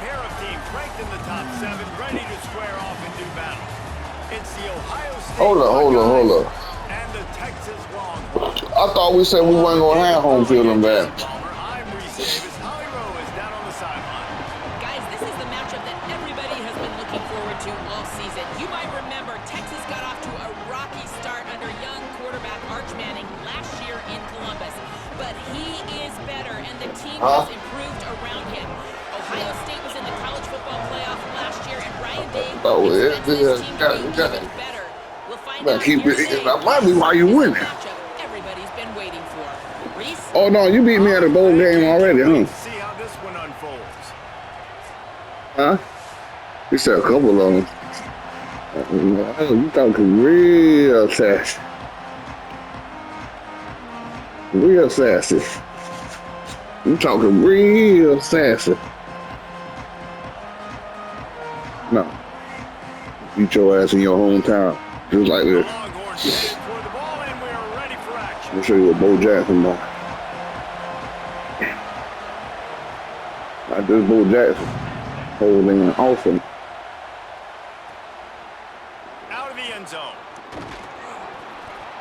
pair of teams ranked in the top 7, ready to square off and do battle. It's the Ohio State Hold up. and the Texas Longhorns. I thought we said we wasn't going to have home field advantage. I'm Reese Davis. Holly Rowe is down on the sideline. Guys, this is the matchup that everybody has been looking forward to all season. You might remember Texas got off to a rocky start under young quarterback Arch Manning last year in Columbus. But he is better, and the team has improved around him. Ohio State was in the college football playoff last year, and Ryan Day expects this team to be even better. We'll find out here today. That might be why you winning. Everybody's been waiting for. Reese? Oh, no, you beat me at a bowl game already, huh? See how this one unfolds. Huh? You said a couple of them. You talking real sassy. Real sassy. You talking real sassy. No. Beat your ass in your hometown. Just like this. Longhorns headed toward the ball, and we are ready for action. Let me show you what Bo Jackson does. Like this Bo Jackson. Holding awesome. Out of the end zone.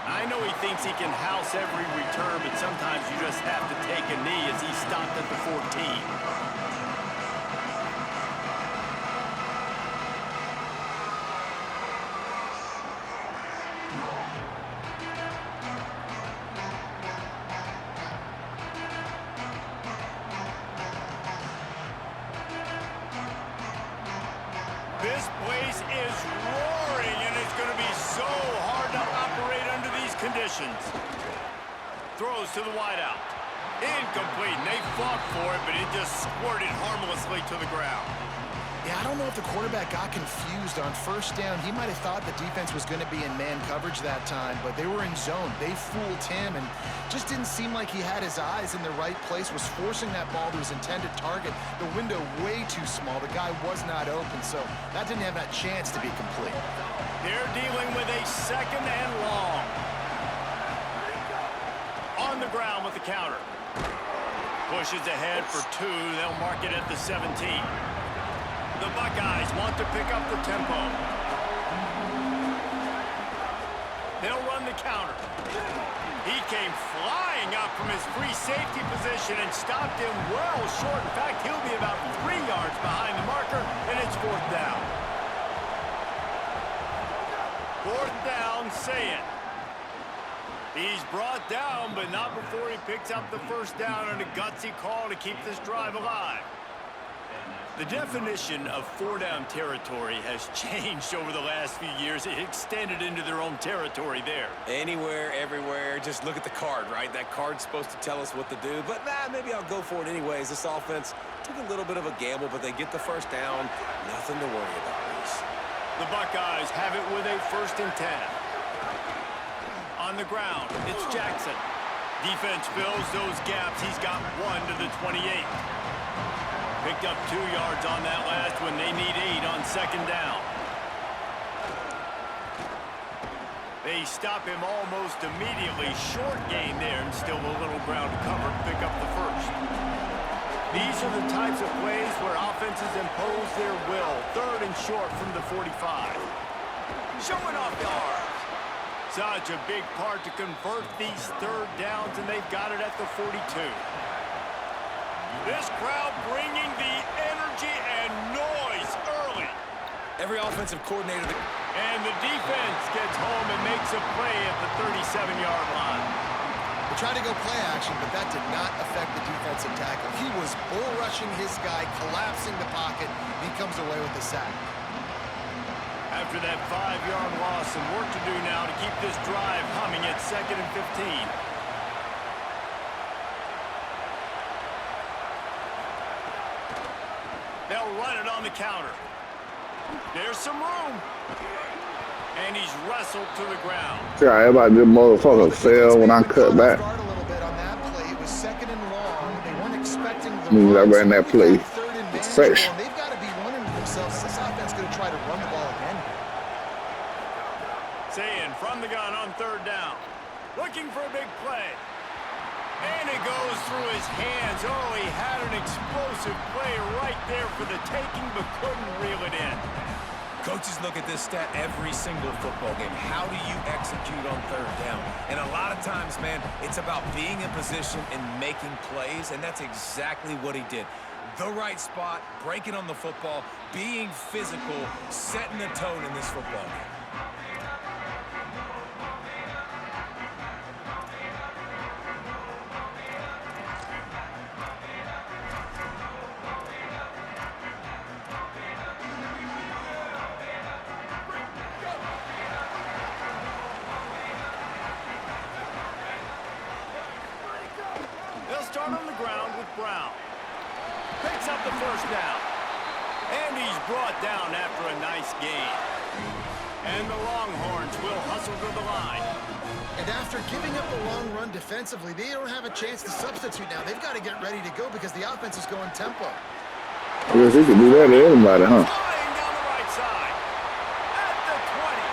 I know he thinks he can house every return, but sometimes you just have to take a knee as he stopped at the 14. This place is roaring, and it's going to be so hard to operate under these conditions. Throws to the wideout. Incomplete, and they fought for it, but it just squirted harmlessly to the ground. Yeah, I don't know if the quarterback got confused on first down. He might have thought the defense was going to be in man coverage that time, but they were in zone. They fooled him and just didn't seem like he had his eyes in the right place, was forcing that ball to his intended target. The window way too small. The guy was not open, so that didn't have that chance to be complete. They're dealing with a second and long. On the ground with the counter. Pushes ahead for 2. They'll mark it at the 17. The Buckeyes want to pick up the tempo. They'll run the counter. He came flying up from his free safety position and stopped him well short. In fact, he'll be about 3 yards behind the marker, and it's 4th down. 4th down, say it. He's brought down, but not before he picks up the first down on a gutsy call to keep this drive alive. The definition of 4-down territory has changed over the last few years. It extended into their own territory there. Anywhere, everywhere. Just look at the card, right? That card's supposed to tell us what to do. But maybe I'll go for it anyways. This offense took a little bit of a gamble, but they get the first down. Nothing to worry about, Reese. The Buckeyes have it with a 1st and 10. On the ground, it's Jackson. Defense fills those gaps. He's got 1 to the 28. Picked up 2 yards on that last one. They need 8 on 2nd down. They stop him almost immediately. Short gain there and still a little ground to cover to pick up the 1st. These are the types of plays where offenses impose their will. 3rd and short from the 45. Showing off the arms. Such a big part to convert these 3rd downs, and they've got it at the 42. This crowd bringing the energy and noise early. Every offensive coordinator. And the defense gets home and makes a play at the 37-yard line. They tried to go play action, but that did not affect the defensive tackle. He was bull rushing his guy, collapsing the pocket. He comes away with the sack. After that 5-yard loss, some work to do now to keep this drive humming at 2nd and 15. They'll run it on the counter. There's some room. And he's wrestled to the ground. Yeah, everybody, this motherfucker fell when I cut back. A little bit on that play. It was 2nd and long. They weren't expecting the I ran that play. Fresh. They've got to be wondering to themselves, is this offense going to try to run the ball again? Saying from the gun on 3rd down. Looking for a big play. And it goes through his hands. Oh, he had an explosive play right there for the taking, but couldn't reel it in. Coaches look at this stat every single football game. How do you execute on third down? And a lot of times, man, it's about being in position and making plays, and that's exactly what he did. The right spot, breaking on the football, being physical, setting the tone in this football game. They'll start on the ground with Brown. Picks up the first down. And he's brought down after a nice gain. And the Longhorns will hustle to the line. And after giving up a long run defensively, they don't have a chance to substitute now. They've got to get ready to go because the offense is going tempo. I guess he can do that to anybody, huh? Flying down the right side. At the 20.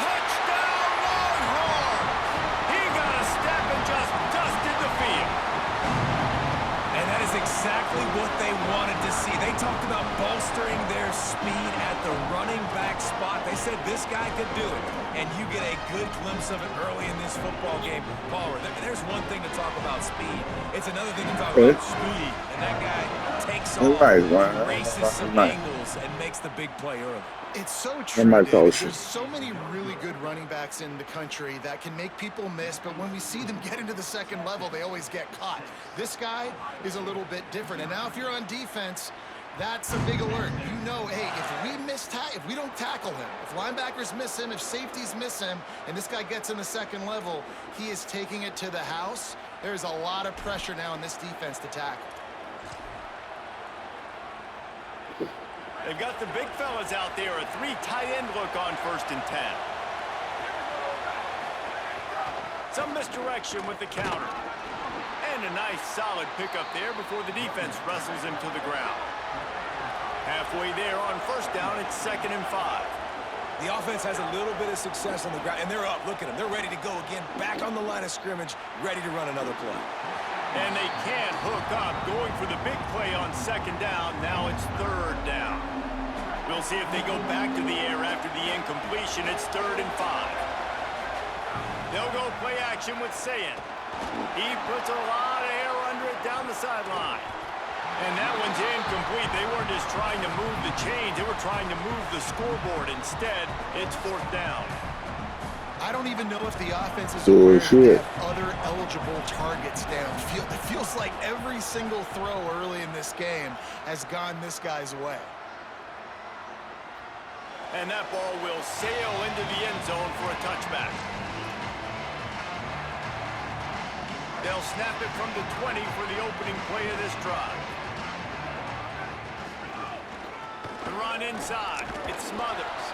Touchdown Longhorns! He got a step and just dusted the field. And that is exactly what they wanted to see. They talked about bolstering their speed at the running back spot. They said this guy could do it. And you get a good glimpse of it early in this football game. Palmer, there's one thing to talk about speed. It's another thing to talk about speed. And that guy takes off, races some angles, and makes the big play early. It's so true, dude. There's so many really good running backs in the country that can make people miss, but when we see them get into the second level, they always get caught. This guy is a little bit different. And now if you're on defense, that's a big alert. You know, hey, if we don't tackle him, if linebackers miss him, if safeties miss him, and this guy gets in the second level, he is taking it to the house. There's a lot of pressure now in this defense to tackle. They've got the big fellas out there. A 3 tight end look on 1st and 10. Some misdirection with the counter. And a nice solid pickup there before the defense wrestles him to the ground. Halfway there on 1st down, it's 2nd and 5. The offense has a little bit of success on the ground, and they're up. Look at them. They're ready to go again. Back on the line of scrimmage, ready to run another play. And they can't hook up, going for the big play on 2nd down. Now it's 3rd down. We'll see if they go back to the air after the incompletion. It's 3rd and 5. They'll go play action with Sayin. He puts a lot of air under it down the sideline. And that one's incomplete. They weren't just trying to move the chains. They were trying to move the scoreboard. Instead, it's 4th down. I don't even know if the offense is aware they have other eligible targets downfield. It feels like every single throw early in this game has gone this guy's way. And that ball will sail into the end zone for a touchback. They'll snap it from the 20 for the opening play of this drive. The run inside. It Smothers.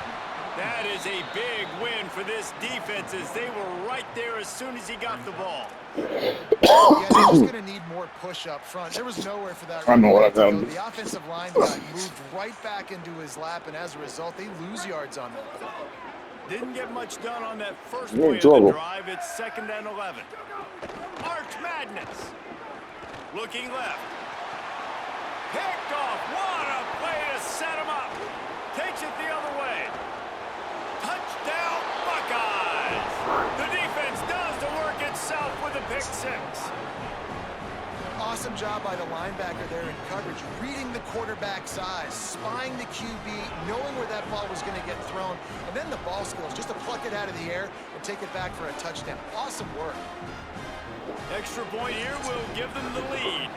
That is a big win for this defense as they were right there as soon as he got the ball. Yeah, they're just going to need more push up front. There was nowhere for that. I know what I got. The offensive line got moved right back into his lap, and as a result, they lose yards on that. Didn't get much done on that first play of the drive. It's 2nd and 11. Arch Madness. Looking left. Picked off. What a play to set him up. Takes it the other way. Touchdown Buckeyes. The defense does the work itself with a pick 6. Awesome job by the linebacker there in coverage, reading the quarterback's eyes, spying the QB, knowing where that ball was going to get thrown, and then the ball skills, just to pluck it out of the air and take it back for a touchdown. Awesome work. Extra point here will give them the lead.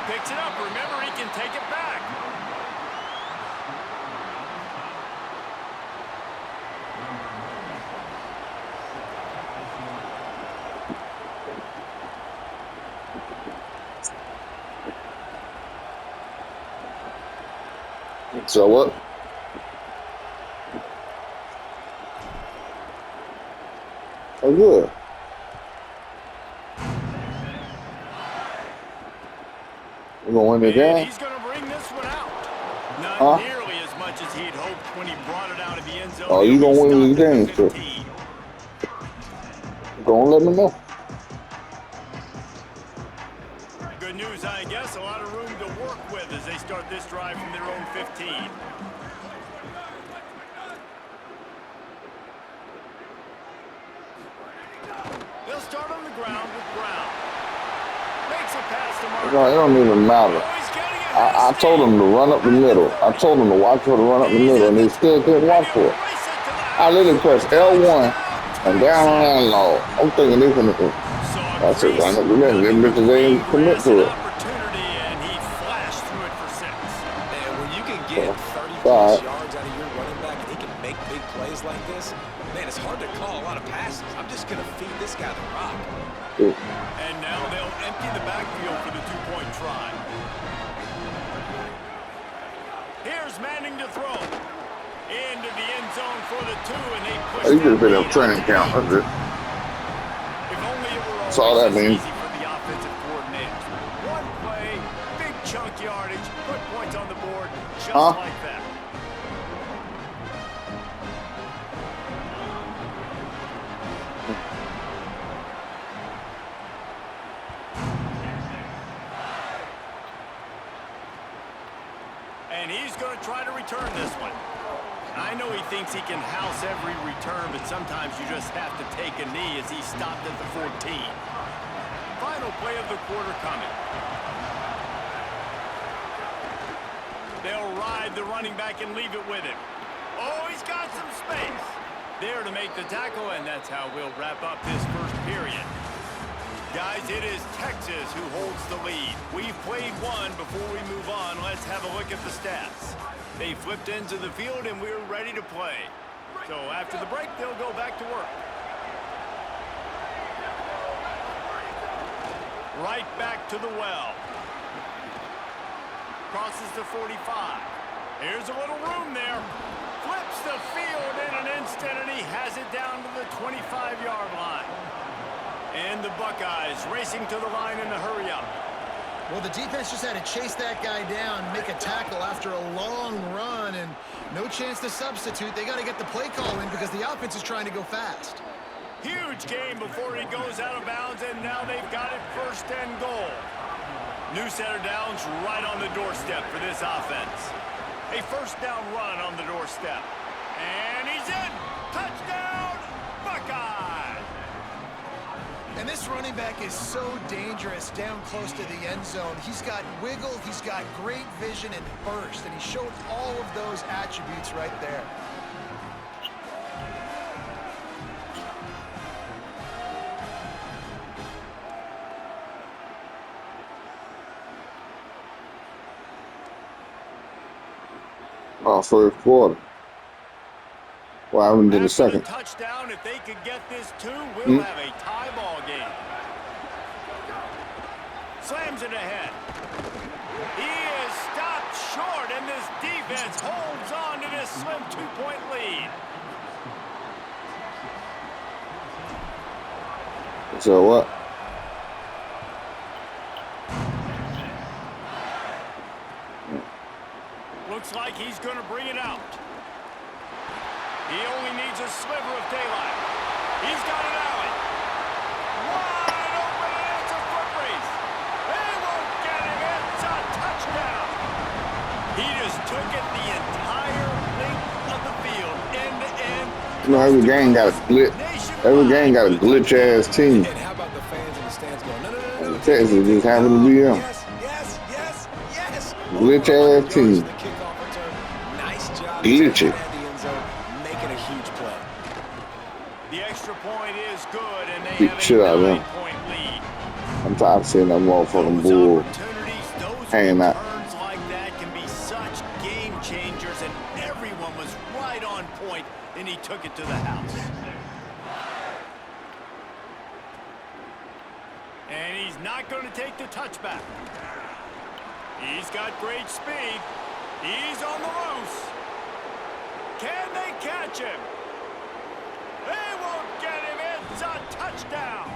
Picks it up. Remember, he can take it back. So what? That's good. We're gonna win the And game. he's going to bring this one out. Not Huh? nearly as much as he'd hoped when he brought it out of the end zone. Oh, you He'll gonna be win the stopped at game, the too. 15. Don't let me know. Good news, I guess. A lot of room to work with as they start this drive from their own 15. They'll start on the ground with Brown. Makes a pass to Mark. No, it don't even matter. Oh, he's getting ahead I of told steam. him to run up the middle. I told him to watch for the run up the middle, and they still couldn't watch for it. I literally pressed L1 and down and low. I'm thinking they're gonna do. I said, run up the middle. Them bitches ain't commit to it. And he flashed through it for 6. Man, when you can get 30-plus Alright. yards out of your running back and he can make big plays like this, man, it's hard to call a lot of passes. I'm just going to feed this guy the rock. And now they'll empty the backfield for the 2-point try. Here's Manning to throw. Into the end zone for the 2, and they push He could have been that a training camp. That's it. If only it were That's all that always means. easy for the offensive coordinators. One play, big chunk yardage, put points on the board, just like that. And he's going to try to return this one. I know he thinks he can house every return, but sometimes you just have to take a knee as he stopped at the 14. Final play of the quarter coming. They'll ride the running back and leave it with him. Oh, he's got some space. There to make the tackle, and that's how we'll wrap up this first period. Guys, it is Texas who holds the lead. We've played one. Before we move on, let's have a look at the stats. They flipped into the field, and we're ready to play. So after the break, they'll go back to work. Right back to the well. Crosses the 45. Here's a little room there. Flips the field in an instant, and he has it down to the 25-yard line. And the Buckeyes racing to the line in a hurry-up. Well, the defense just had to chase that guy down, make a tackle after a long run, and no chance to substitute. They got to get the play call in because the offense is trying to go fast. Huge game before he goes out of bounds, and now they've got it 1st and goal. New set of downs right on the doorstep for this offense. A 1st down run on the doorstep. And he's in. Touchdown, Buckeyes. And this running back is so dangerous down close to the end zone. He's got wiggle, he's got great vision and burst, and he showed all of those attributes right there. Oh, first quarter. Well, I haven't did a After second. the touchdown, if they could get this 2, we'll have a tie ball game. Slams it ahead. He is stopped short, and this defense holds on to this slim 2-point lead. So what? Looks like he's going to bring it out. He only needs a sliver of daylight. He's got an alley. Wide open, and it's a foot race. They won't get him. It's a touchdown. He just took it the entire length of the field, end to end. You know, every game got a glitch. Every game got a glitch ass team. And how about the fans in the stands going, no, no, no, no, no. Texas just happened to be them. Yes, yes, yes, yes. Glitch Over 100 ass team. yards for the kickoff return. Nice job. Glitchy. at the end zone, making a huge play. The extra point is good, and they Beat have the shit out a of them. 9-point lead. I'm tired of seeing that motherfucking Those bull opportunities, those hanging out. returns like that can be such game changers, and everyone was right on point, and he took it to the house. And he's not going to take the touchback. He's got great speed. He's on the loose. Can they catch him? They won't get him. It's a touchdown.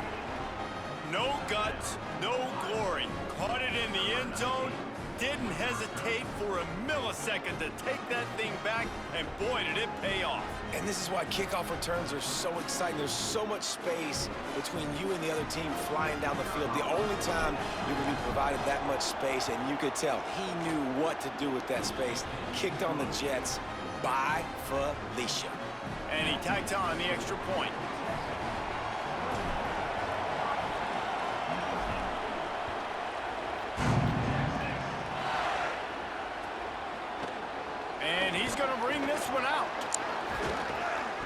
No guts, no glory. Caught it in the end zone. Didn't hesitate for a millisecond to take that thing back, and boy, did it pay off. And this is why kickoff returns are so exciting. There's so much space between you and the other team flying down the field. The only time you're going to be provided that much space, and you could tell he knew what to do with that space. Kicked on the Jets by Felicia. And he tacked on the extra point. And he's going to bring this one out.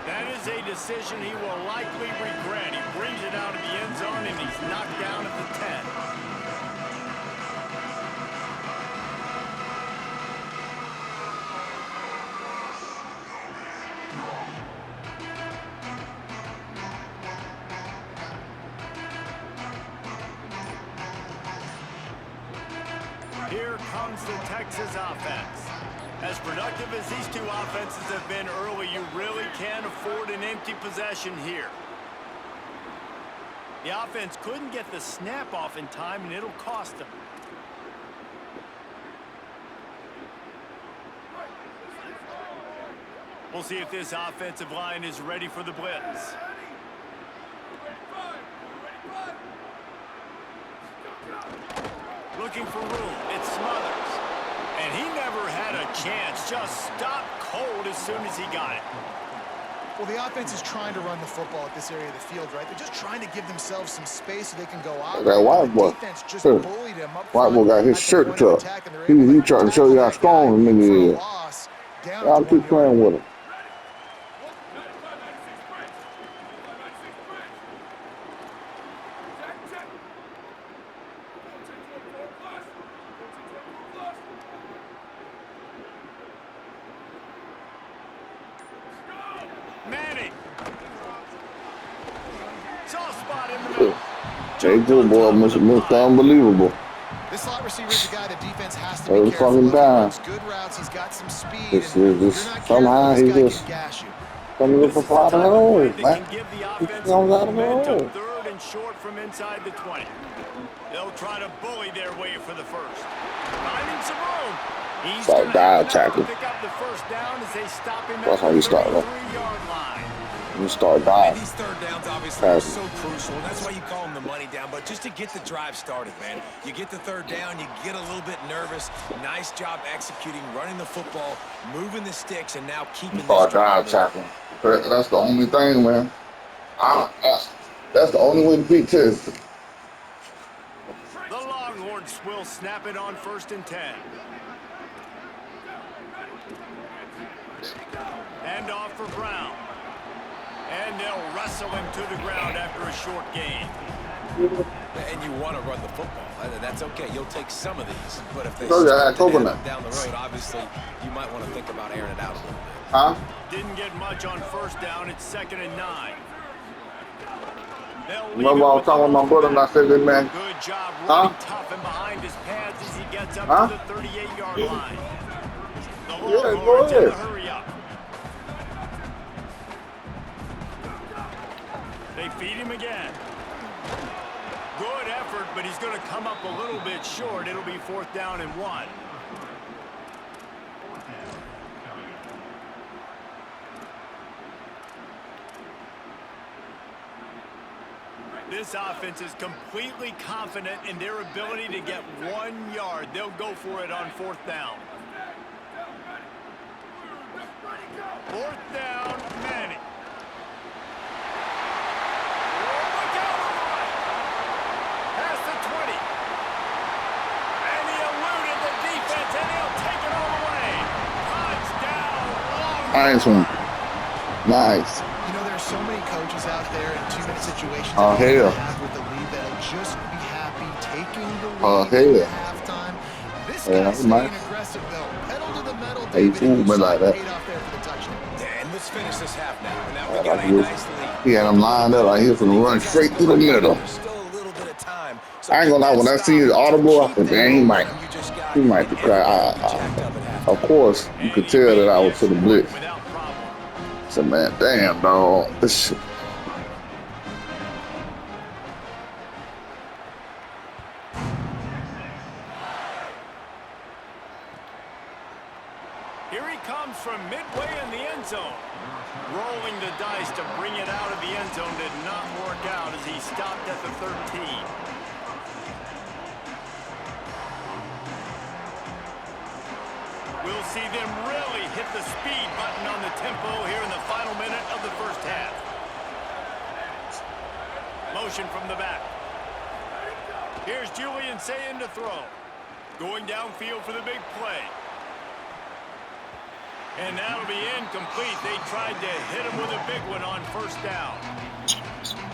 That is a decision he will likely regret. He brings it out of the end zone, and he's knocked down at the 10. Here comes the Texas offense. As productive as these two offenses have been early, you really can't afford an empty possession here. The offense couldn't get the snap off in time, and it'll cost them. We'll see if this offensive line is ready for the blitz. Looking for room. It's Smothers. And he never had a chance. Just stopped cold as soon as he got it. Well, the offense is trying to run the football at this area of the field, right? They're just trying to give themselves some space so they can go out. That white boy. Defense just bullied him up White boy got his shirt tucked. He trying to show you how strong the nigga is. Y'all keep playing with him. Jay Good boy, Mr. Unbelievable. This slot receiver is the guy the defense has to be careful fucking down. Good routes, he's got some speed. Somehow he just coming up for fly down the road, man. He comes out of the road. Third and short from inside the 20. They'll try to bully their way for the first. Finding some room. He's like dive tackle. Pick up the first down as they stop him. That's how you start, though. 3-yard line. You start diving. These third downs obviously are so crucial, and that's why you call them the money down. But just to get the drive started, man, you get the third down, you get a little bit nervous. Nice job executing, running the football, moving the sticks, and now keeping this drive tackling. That's the only thing, man. That's the only way to beat Texas. The Longhorns will snap it on 1st and 10. Hand off for Brown. And they'll wrestle him to the ground after a short gain. And you want to run the football. That's okay. You'll take some of these. But if they start down the road, obviously, you might want to think about airing it out a little bit. Huh? Didn't get much on 1st down. It's 2nd and 9. Remember I was talking with my brother and I said, this man. Good job running tough and behind his pads as he gets up to the 38-yard line. The Longhorns in the hurry up. They feed him again. Good effort, but he's going to come up a little bit short. It'll be 4th down and 1. This offense is completely confident in their ability to get 1 yard. They'll go for it on 4th down. 4th down, Manning. Nice one. Nice. You know, there's so many coaches out there in 2-minute situations hell. With the lead that'll just be happy taking the lead at halftime. This guy's staying aggressive though. Pedal to the metal, David. Like that. Paid off there for the touchdown. And let's finish this half now. And now we got a nice lead. He had him lined up like he was gonna run straight through the middle. Still a little bit of time. I ain't gonna lie, when I see his audible, I said, man, he might be crying. Of course, you could tell that I was to the blitz. I said, man, damn, dog. This shit. Here he comes from midway in the end zone. Rolling the dice to bring it out of the end zone did not work out as he stopped at the 13. We'll see them really hit the speed button on the tempo here in the final minute of the first half. Motion from the back. Here's Julian Sayin to throw. Going downfield for the big play. And that'll be incomplete. They tried to hit him with a big one on first down.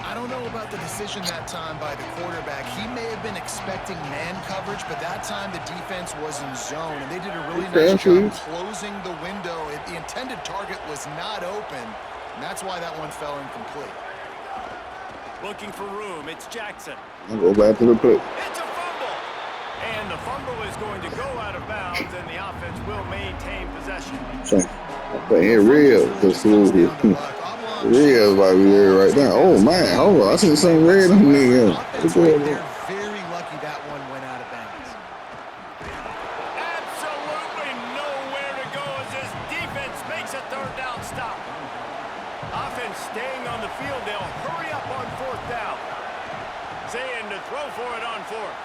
I don't know about the decision that time by the quarterback. He may have been expecting man coverage, but that time the defense was in zone, and they did a really nice job closing the window. The intended target was not open, and that's why that one fell incomplete. Looking for room, it's Jackson. I'll go back to the play. It's a fumble. And the fumble is going to go out of bounds, and the offense will maintain possession. Hey, real. Real is like weird right now. Oh, man. Hold on. I see the same red on me. They're very lucky that one went out of bounds. Absolutely nowhere to go as this defense makes a third down stop. Offense staying on the field. They'll hurry up on fourth down. Saying to throw for it on fourth.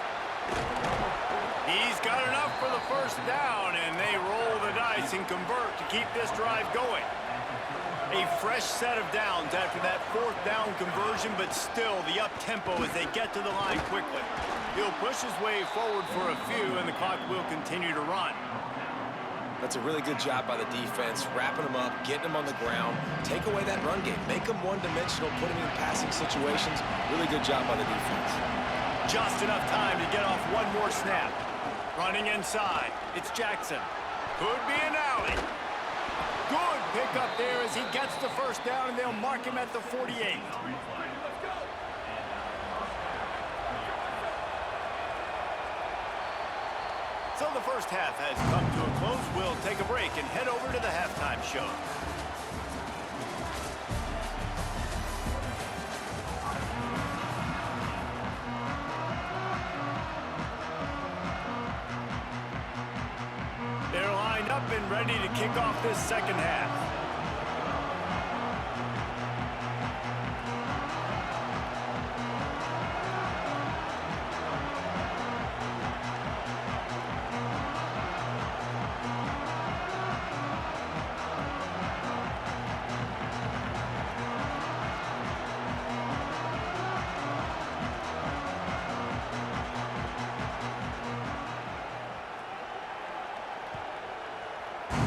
He's got enough for the first down, and they roll the dice and convert to keep this drive going. A fresh set of downs after that fourth down conversion, but still the up-tempo as they get to the line quickly. He'll push his way forward for a few, and the clock will continue to run. That's a really good job by the defense, wrapping them up, getting them on the ground, take away that run game, make them one-dimensional, put them in passing situations. Really good job by the defense. Just enough time to get off one more snap. Running inside, it's Jackson. Could be an alley. Good pickup there as he gets the first down, and they'll mark him at the 48. So the first half has come to a close. We'll take a break and head over to the halftime show. They're lined up and ready to kick off this second half.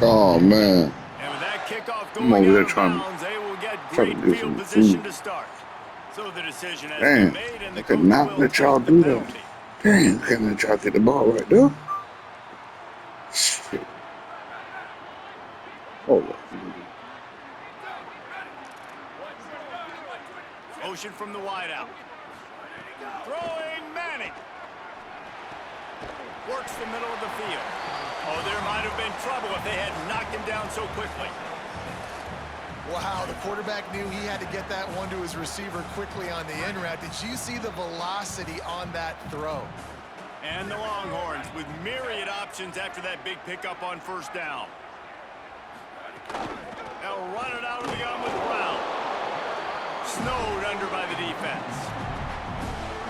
Oh, man. And with that kickoff going I'm over there out of trying bounds, they will get to great do field some position food. to start. So the decision has Damn, been made, and they the could coach not will let y'all take the do that. penalty. Damn, can't let y'all get the ball right there. Shit. Hold up. Motion from the wideout. Throwing Manning. Works the middle of the field. Oh, there might have been trouble if they had knocked him down so quickly. Wow, the quarterback knew he had to get that one to his receiver quickly on the in route. Did you see the velocity on that throw? And the Longhorns with myriad options after that big pickup on first down. They'll run it out of the gun with Brown. Snowed under by the defense.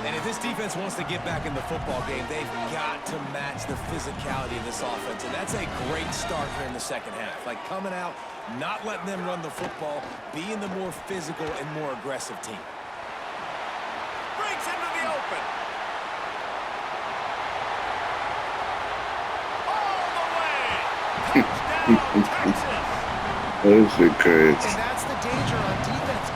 And if this defense wants to get back in the football game, they've got to match the physicality of this offense. And that's a great start here in the second half. Like coming out, not letting them run the football, being the more physical and more aggressive team. Breaks into the open. All the way. Touchdown, Texas. That shit crazy. And that's the danger on defense.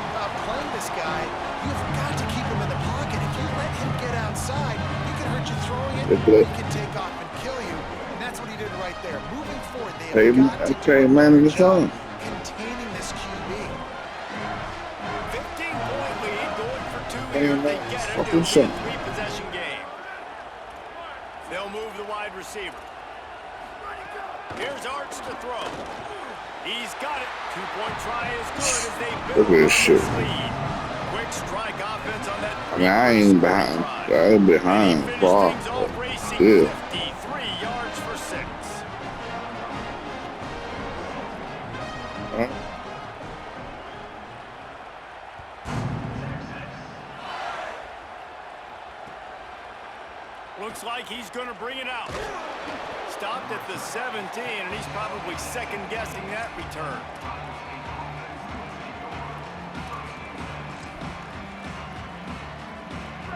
Playing this guy, you've got to keep him in the pocket. If you let him get outside, he can hurt you throwing it. He can take off and kill you. And that's what he did right there. Moving forward, they have got to do a good job containing this QB. 15-point lead, going for two here if they get it. It'll be a three-possession game. They'll move the wide receiver. Here's Arch to throw. He's got it. Two-point try is good as they build Look at this up shit. this lead. Quick strike offense on that. I mean, I ain't behind. I ain't behind. Far. Things off racing, Yeah. 53 yards for 6. Looks like he's going to bring it out. Stopped at the 17, and he's probably second-guessing that return.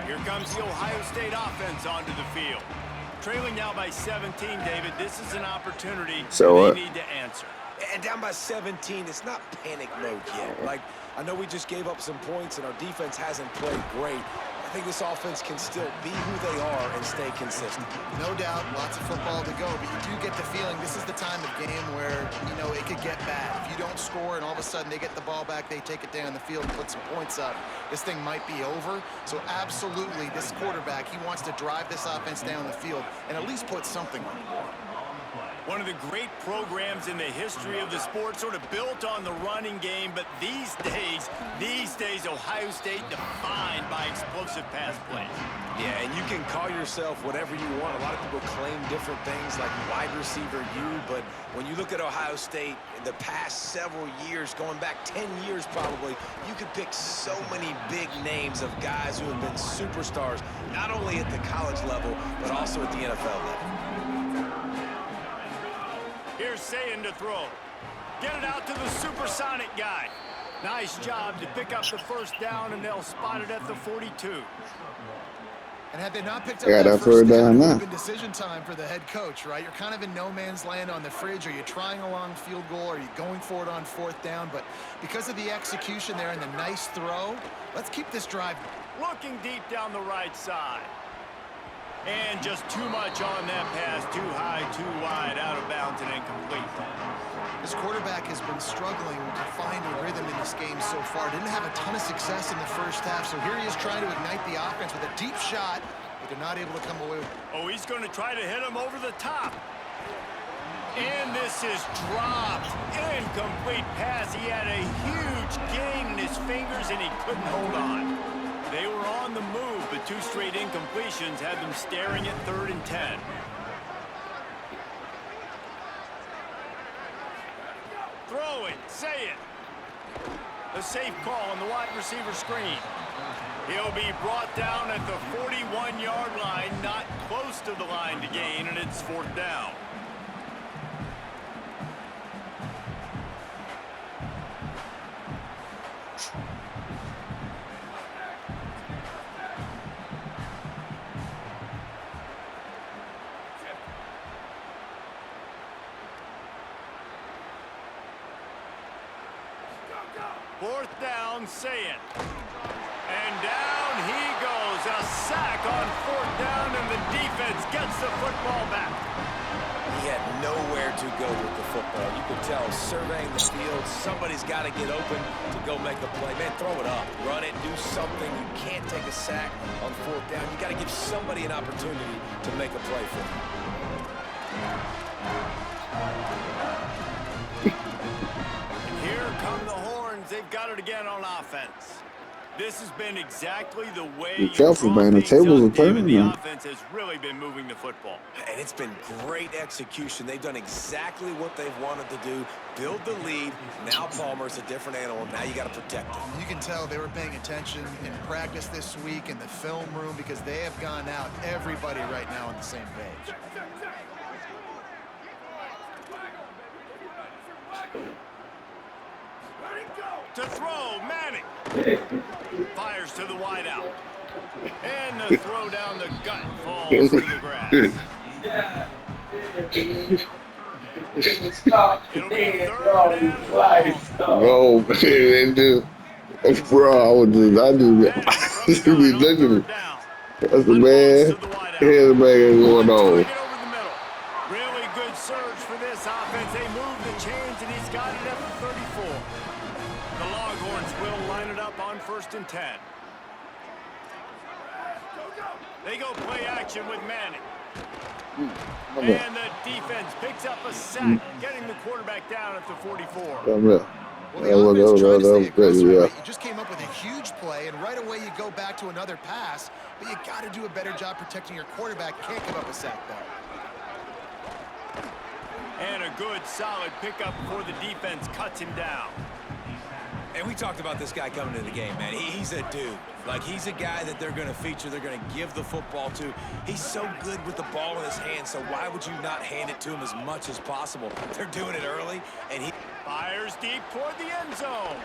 Here comes the Ohio State offense onto the field. Trailing now by 17, David. This is an opportunity they need to answer. And down by 17, it's not panic mode yet. Like, I know we just gave up some points, and our defense hasn't played great. I think this offense can still be who they are and stay consistent. No doubt, lots of football to go, but you do get the feeling this is the time of game where, you know, it could get bad. If you don't score and all of a sudden they get the ball back, they take it down the field and put some points up, this thing might be over. So absolutely, this quarterback, he wants to drive this offense down the field and at least put something on the board. One of the great programs in the history of the sport, sort of built on the running game, but these days, Ohio State defined by explosive pass plays. Yeah, and you can call yourself whatever you want. A lot of people claim different things like wide receiver U, but when you look at Ohio State in the past several years, going back 10 years probably, you could pick so many big names of guys who have been superstars, not only at the college level, but also at the NFL level. Here's Sayin to throw. Get it out to the supersonic guy. Nice job to pick up the first down, and they'll spot it at the 42. And had they not picked up that first down, it would have been decision time for the head coach, right? You're kind of in no man's land on the fridge. Are you trying a long field goal? Are you going for it on fourth down? But because of the execution there and the nice throw, let's keep this drive. Looking deep down the right side. And just too much on that pass. Too high, too wide, out of bounds, and incomplete. This quarterback has been struggling to find a rhythm in this game so far. Didn't have a ton of success in the first half, so here he is trying to ignite the offense with a deep shot, but they're not able to come away with it. Oh, he's going to try to hit him over the top. And this is dropped. Incomplete pass. He had a huge gain in his fingers, and he couldn't hold on. They were on the move, but two straight incompletions had them staring at 3rd and 10. Throw it, say it. A safe call on the wide receiver screen. He'll be brought down at the 41-yard line, not close to the line to gain, and it's 4th down. Fourth down, Sayin. And down he goes. A sack on 4th down, and the defense gets the football back. He had nowhere to go with the football. You could tell, surveying the field, somebody's got to get open to go make a play. Man, throw it up, run it, do something. You can't take a sack on 4th down. You got to give somebody an opportunity to make a play for you. Here come the Horns. They've got it again on offense. This has been exactly the way the tables are turning. The offense has really been moving the football. And it's been great execution. They've done exactly what they've wanted to do. Build the lead. Now Palmer's a different animal. Now you got to protect him. You can tell they were paying attention in practice this week in the film room because they have gone out, everybody right now on the same page. To throw, Manning. Fires to the wideout. And the throw down the gut falls to the grass. It'll be 3rd and 5. Oh, man, dude. Bro, I just be looking. That's the man. Here's the man going on. Really good surge for this offense. They move the chains, and he's got it at the 34. The Longhorns will line it up on 1st and 10. They go play action with Manning. And the defense picks up a sack, getting the quarterback down at the 44. Well, the offense tried to stay aggressive, right? You just came up with a huge play, and right away you go back to another pass, but you got to do a better job protecting your quarterback. You can't give up a sack there. And a good, solid pickup before the defense cuts him down. And we talked about this guy coming into the game, man. He's a dude. Like, he's a guy that they're going to feature, they're going to give the football to. He's so good with the ball in his hand, so why would you not hand it to him as much as possible? They're doing it early, and he fires deep toward the end zone.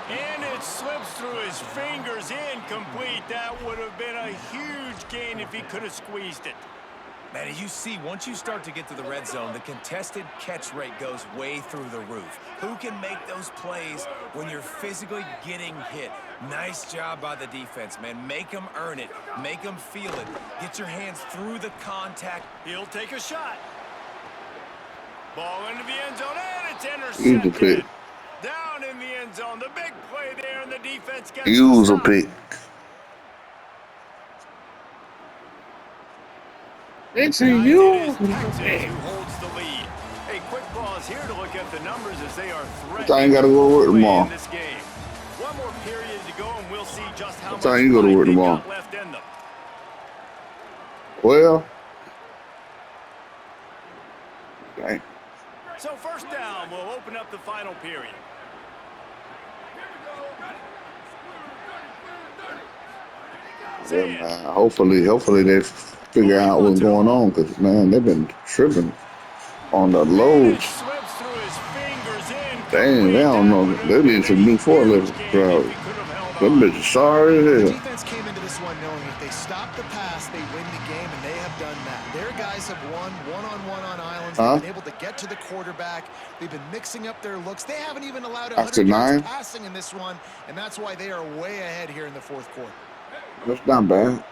And it slips through his fingers, incomplete. That would have been a huge gain if he could have squeezed it. Man, you see, once you start to get to the red zone, the contested catch rate goes way through the roof. Who can make those plays when you're physically getting hit? Nice job by the defense, man. Make them earn it. Make them feel it. Get your hands through the contact. He'll take a shot. Ball into the end zone, and it's Use a intercepted. pick. Down in the end zone. The big play there, and the defense gets Use a the stop. pick. It's a It you. is Texas who holds the lead. A quick pause here to look at the numbers as they are threatening. I ain't gotta go to work to play tomorrow. in this game. One more period to go, and we'll see just how What much time you go to life work they've tomorrow? got left in them. Well, okay. So first down, we'll open up the final period. Yeah, man. Hopefully they figure out what's going on, because man, they've been tripping on the And it loads. slips through his fingers in. Dang, they don't know. They need some new forklift drivers. Them bitches sorry The as hell. defense came into this one knowing if they stop the pass, they win the game, and they have done that. Their guys have won one-on-one on islands. Huh? They've been able to get to the quarterback. They've been mixing up their looks. They haven't even allowed After 100 yards 9? passing in this one, and that's why they are way ahead here in the fourth quarter. That's not bad.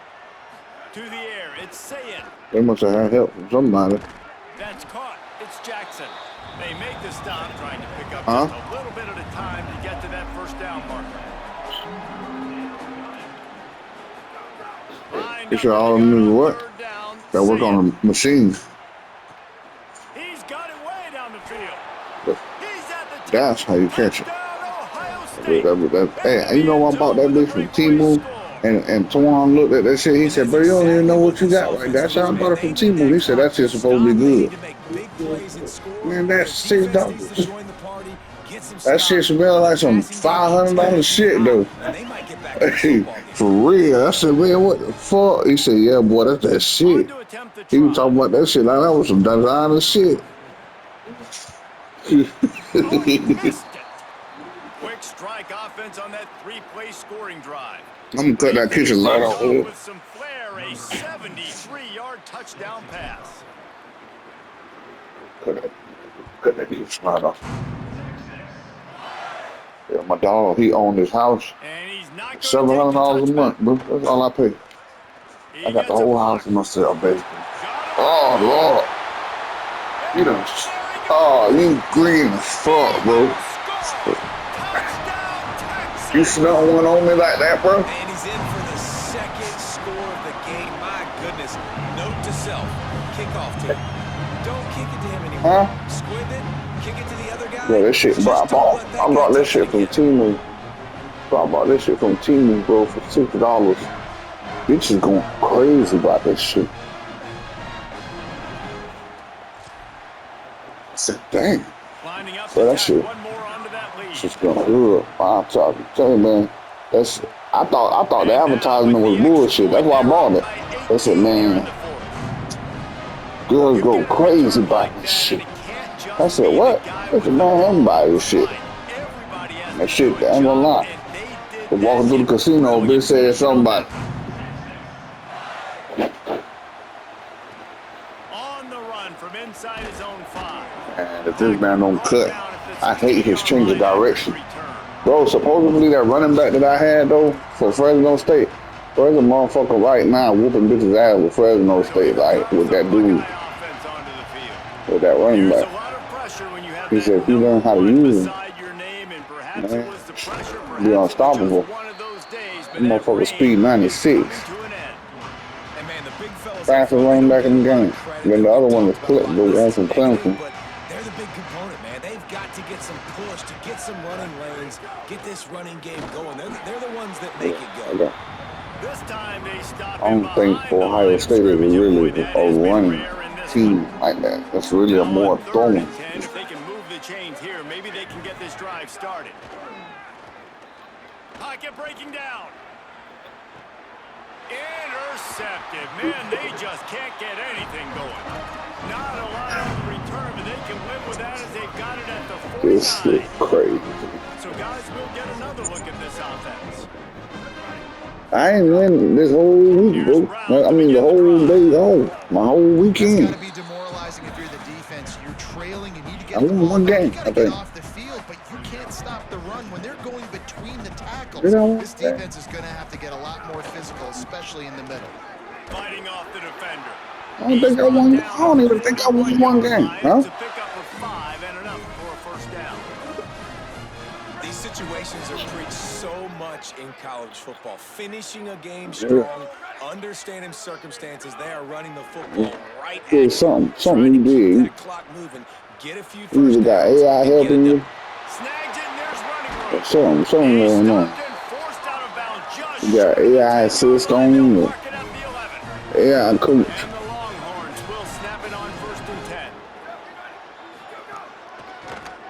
To the air, it's Sayin. They must have had help from somebody. That's caught. It's Jackson. They make the stop, trying to pick up Huh? just a little bit at a time to get to that first down marker. Lined You up should all to go knew to what? third down. That work Sayin. on a machine. He's got it way down the field. But He's at the top. that's how you catch it. Touchdown, Ohio State. Hey, you know what about that bitch from T-Move? And Twan looked at that shit. He said, bro, you don't even know what you got right there. That's how I bought it from T-Move. He said, that shit's supposed to be good. Man, that's $6. That shit smell like some $500 shit, though. Hey, for real. I said, man, what the fuck? He said, yeah, boy, that's that shit. To attempt the He was try. talking about that shit like that was some designer shit. Oh, he missed it. Quick strike offense on that three-play scoring drive. I'm gonna cut that kitchen light off. With some flair, a 73-yard touchdown pass. Cut that kitchen light off. Yeah, my dog, he owned his house. And he's not $700 a month, bro. That's all I pay. I got the whole house to myself, baby. Oh, Lord. You done. Oh, you green as fuck, bro. You snuck one on me like that, bro? And he's in for the second score of the game. My goodness. Note to self. Kickoff team. Don't kick it to him anymore. Huh? Squib it. Kick it to the other guy. Yeah, that shit, bro. I bought this shit from T-Move. Bro, I bought this shit from T-Move, bro, for $60. Bitches going crazy about this shit. I said, dang. Lining up Bro, to that shit. tack one more onto that lead. Shit's going good. I'm tell you, man. That's. I thought the advertisement was bullshit. That's why I bought it. They said, man, girls go crazy about this shit. I said, what? I said, man, I'm buy this shit. That shit, I ain't gonna lie. But walking through the casino, bitch said something about it. On the run from inside his own 5. And if this man don't cut, I hate his change of direction. Bro, supposedly that running back that I had, though, for Fresno State, bro, there's a motherfucker right now whooping bitches ass with Fresno State, like, with that dude, with that running back. He said, if you learn how to use him, man, be unstoppable. That motherfucker speed 96. Fastest running back in the game. Then the other one was Clip, the one from Clemson. But they're the big component, man. They've got to get some push, to get some running lanes, get this running game going. They're the ones that make it go. This time they stop I don't think Ohio State is really a running team like that. That's really a more throwing. If they can move the chains here, maybe they can get this drive started. Pocket breaking down. Intercepted. Man, they just can't get anything going. Not a lot on the return, but they can live with that as they've got it at the 49. This is crazy. So, guys, we'll get another look at this offense. I ain't win this whole week, bro. I mean, the whole day off. My whole weekend. It's got to be demoralizing if you're the defense. You're trailing. You need to get I won one game, you I got to get think. off the field, but you can't stop the run when they're going between the tackles. You know, This defense is going to have to get a lot more physical, especially in the middle. Fighting off the defender. I don't think I won. I don't even think I won one game, huh? To pick up a 5 and enough for a first down. These situations are preached so much in college football. Finishing a game strong, understanding circumstances. They are running the football right at Yeah, you. something you did. That clock moving. Get a few You first either got downs AI and get it helping you, done. Snagged in, there's running room. something He's going on. stopped and forced out of bounds just You got short of the AI 10-yard assist line. on They'll you. mark it at the 11. AI coach. And the Longhorns will snap it on 1st and 10.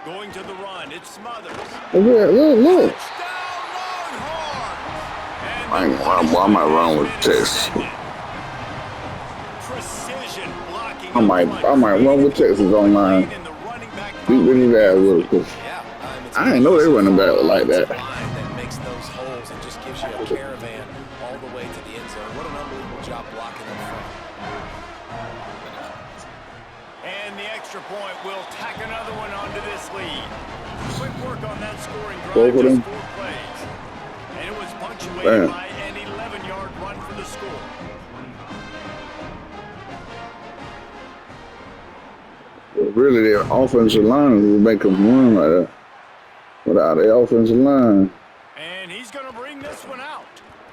Going to the run, it's Smothers. Look. Touchdown, Longhorns! And I ain't the gonna lie, I might run with Texas. Precision blocking. I might run with Texas online. Beat really bad with it, 'cause It's I didn't know they running back like that. line that makes those holes and just gives you a caravan all the way to the end zone. What an unbelievable job blocking up front. And the extra point will tack another one onto this lead. Quick work on that scoring Both drive, of them. just 4 plays. And it was punctuated Damn. by an 11-yard run for the score. Really, their offensive line will make them run like that. Without the offensive line, And he's going to bring this one out.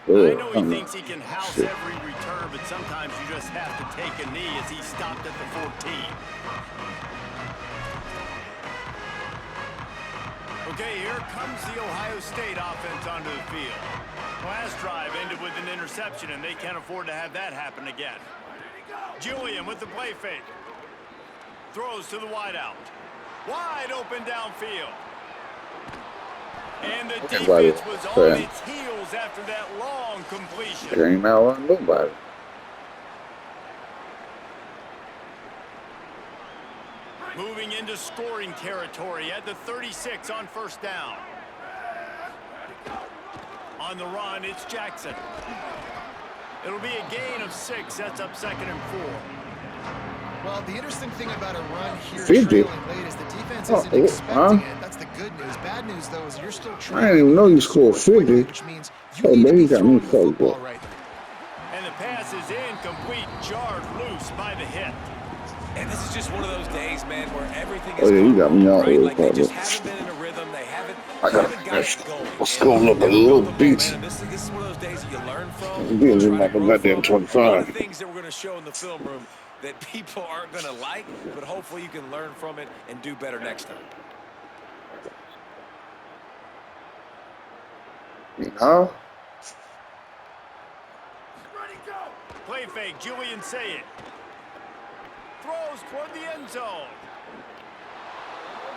Oh, I know he I'm thinks he can house shit. every return, but sometimes you just have to take a knee as he stopped at the 14. Okay, here comes the Ohio State offense onto the field. Last drive ended with an interception, and they can't afford to have that happen again. Julian with the play fake. Throws to the wideout. Wide open downfield. And the defense was on its heels after that long completion. can't outrun nobody. Moving into scoring territory at the 36 on 1st down. On the run, it's Jackson. It'll be a gain of 6. That's up 2nd and 4. Well, the interesting thing about a run here 50. trailing late is the defense isn't expecting it. That's the good news. Bad news, though, is you're still trailing. I didn't even know you scored 50. Which means you Oh, need to man, be you got me throwing the fucked football up. right now. And the pass is incomplete, jarred loose by the hit. And this is just one of those days, man, where everything is Oh, yeah, you got me all right? over Like they the just place. haven't been in a rhythm. They haven't I got got it going. let's And go look a they've little built the beat. momentum. This is one of those days that you learn from. I'm getting you in try like to a grow goddamn from. 25. One of the things that we're going to show in the film room that people aren't going to like, but hopefully you can learn from it and do better next time. You know? Play fake, Julian Sayed. Throws toward the end zone.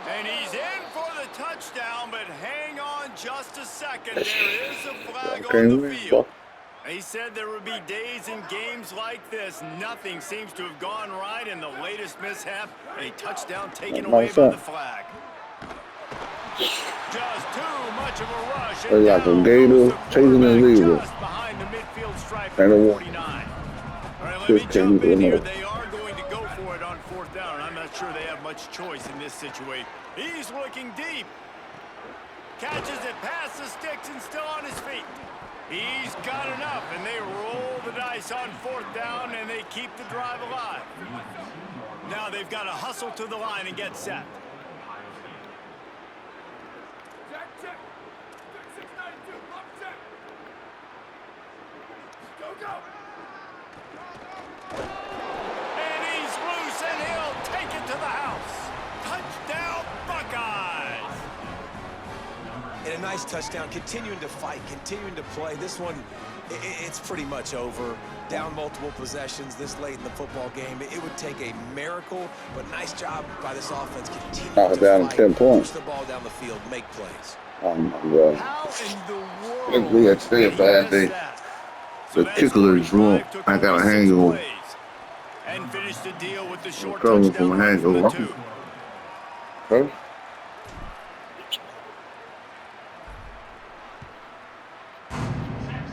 And he's in for the touchdown, but hang on just a second. There is a flag on the field. He said there would be days in games like this. Nothing seems to have gone right in the latest mishap. A touchdown taken away by the flag. Just too much of a rush. They're like a gator chasing a zebra. Just behind the midfield stripe And at a 49. All right, let me Just jump in here. another. They are going to go for it on 4th down. I'm not sure they have much choice in this situation. He's looking deep. Catches it past the sticks and still on his feet. He's got enough, and they roll the dice on 4th down, and they keep the drive alive. Now they've got to hustle to the line and get set. And he's loose, and he'll take it to the house. Touchdown, Buckeyes! And a nice touchdown, continuing to fight, continuing to play. This one It's pretty much over. Down multiple possessions this late in the football game. It would take a miracle, but nice job by this offense continuing to down fight, 10 points. push the ball down the field, make plays. Oh my God. How in the world? Think we had today a bad day. The kicker is wrong. I got a hangover. And finished the deal with the short Coming touchdown from a run from the hangover. 2. Okay.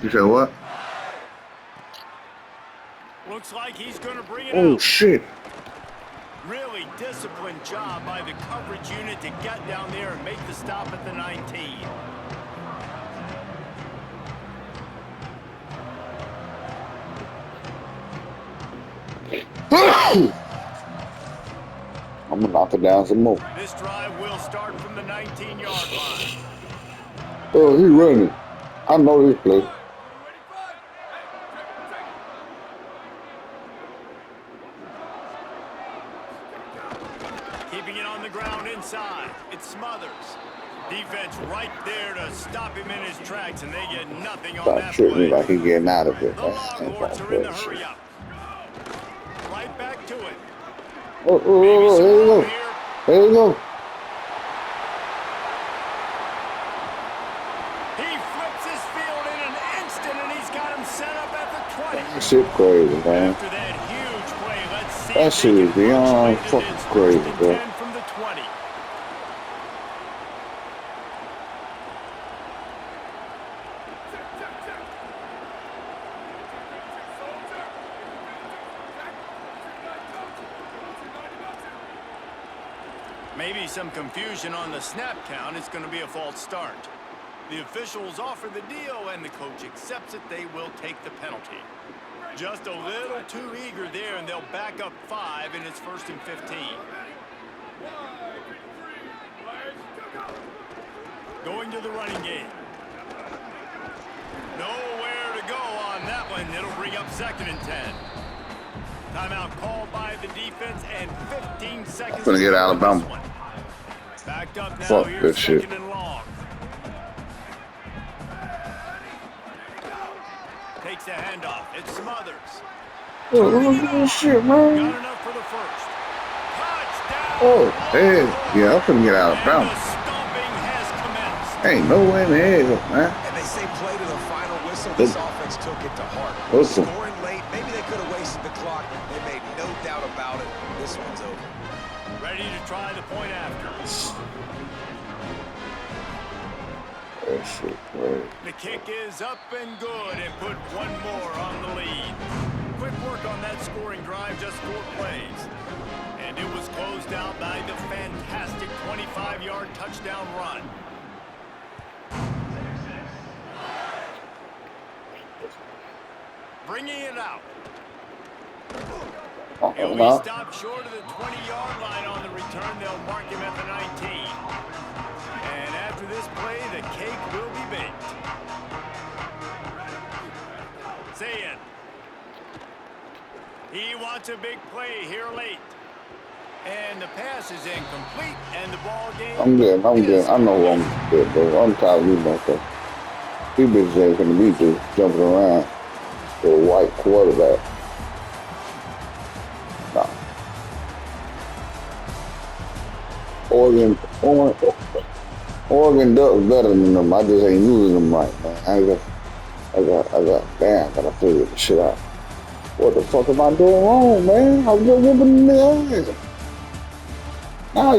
You said what? Looks like he's going to bring it Oh out. shit. Really disciplined job by the coverage unit to get down there and make the stop at the 19. I'm gonna knock it down some more. This drive will start from the 19-yard line. Oh, he running. I know this play. Keeping it on the ground inside. It's Smothers. Defense right there to stop him in his tracks, and they get nothing on Stop that shooting me play. like he getting out of it. The Longhorns are in the hurry up. Right back to it. Oh, Maybe some there you go. room here. There you go. He flips his field in an instant, and he's got him set up at the 20. That shit crazy, man. After that huge play, let's see That if shit they is can beyond punctuate it. fucking It's crazy, first and bro. 10 from the 20. Maybe some confusion on the snap count. It's going to be a false start. The officials offer the deal, and the coach accepts it. They will take the penalty. Just a little too eager there, and they'll back up 5, and it's first and 15. Going to the running game. Nowhere to go on that one. It'll bring up second and 10. Timeout called by the defense, and 15 seconds. I'm gonna get Alabama. This one. Backed up now. Fuck Here's this shit. second and long. Takes the handoff. It's Smothers. Oh, look at this shit, man. Got enough for the first. Touchdown. Oh, hey. Yeah, I'm finna get And Alabama. the stomping has commenced. Ain't no way in the hell, man. And they say play to the final whistle. This offense took it to heart. Listen. Scoring late, maybe they could have wasted the clock. They made no doubt about it. This one's over. Ready to try the point after. That shit crazy. The kick is up and good, and put one more on the lead. Quick work on that scoring drive, just 4 plays. And it was closed out by the fantastic 25-yard touchdown run. Bringing it out. He'll be stopped short of the 20-yard line on the return. They'll mark him at the 19. And after this play, the cake will be baked. Say it. He wants a big play here late. And the pass is incomplete, and the ball game. I'm good. I know I'm good, bro. I'm tired of you about that. These bitches ain't gonna be just jumping around with a white quarterback. Nah. Oregon Ducks better than them. I just ain't using them right, man. Damn, I gotta figure this shit out. What the fuck am I doing wrong, man? I'm just whooping the ass. Now